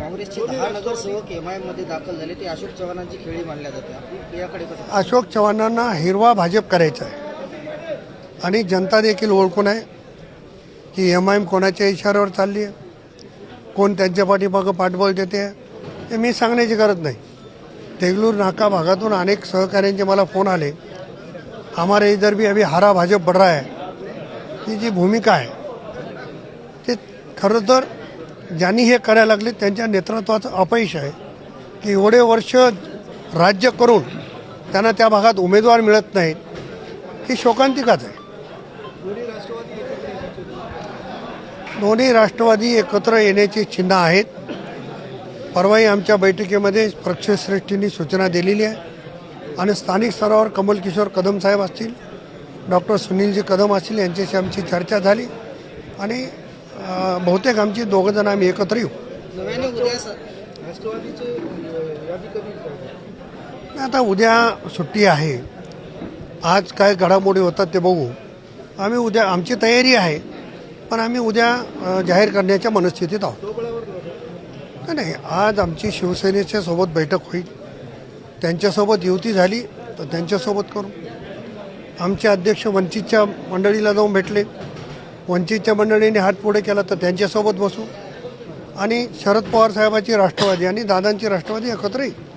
काँग्रेसचे 10 नगरसेवक एमआयएम मध्ये दाखल झाले, ते अशोक चव्हाणांची खेळी मानल्या जाते, याकडे कसं? अशोक चव्हाणांना हिरवा भाजप करायचा आहे आणि जनता देखील ओळखून आहे की एमआयएम कोणाच्या इशाऱ्यावर चालली आहे, कोण त्यांच्या पाठीमागं पाठबळ देते आहे, हे मी सांगण्याची गरज नाही. देगलूर नाका भागातून अनेक सहकाऱ्यांचे मला फोन आले, हमारे इधर भी अभी हरा भाजप बढ़ रहा है. ही जी भूमिका आहे ते खरं तर ज्यांनी हे करायला लागले त्यांच्या नेतृत्वाचं अपयश आहे की एवढे वर्ष राज्य करून त्यांना त्या भागात उमेदवार मिळत नाहीत, ही शोकांतिकाच आहे. दोन्ही राष्ट्रवादी एकत्र येण्याची चिन्ह आहेत. परवाही आमच्या बैठकीमध्ये पक्षश्रेष्ठींनी सूचना दिलेली आहे आणि स्थानिक स्तरावर कमल किशोर कदम साहेब असतील, डॉक्टर सुनीलजी कदम असतील, यांच्याशी आमची चर्चा झाली आणि बहुतेक आमची दोघं जण आम्ही एकत्र येऊ. नव्याने उद्या राष्ट्रवादीचे यादी कधी? आता उद्या सुट्टी आहे, आज काय घडामोडी होतात ते बघू. आम्ही उद्या, आमची तयारी आहे, पण आम्ही उद्या जाहीर करण्याच्या मनस्थितीत आहोत. नाही, आज आमची शिवसेनेच्या सोबत बैठक होईल, त्यांच्यासोबत युती झाली तर त्यांच्यासोबत करू. आमचे अध्यक्ष वंचितच्या मंडळीला जाऊन भेटले, वंचितच्या मंडळीने हात पुढे केला तर त्यांच्यासोबत बसू आणि शरद पवार साहेबांची राष्ट्रवादी आणि दादांची राष्ट्रवादी एकत्र येईल.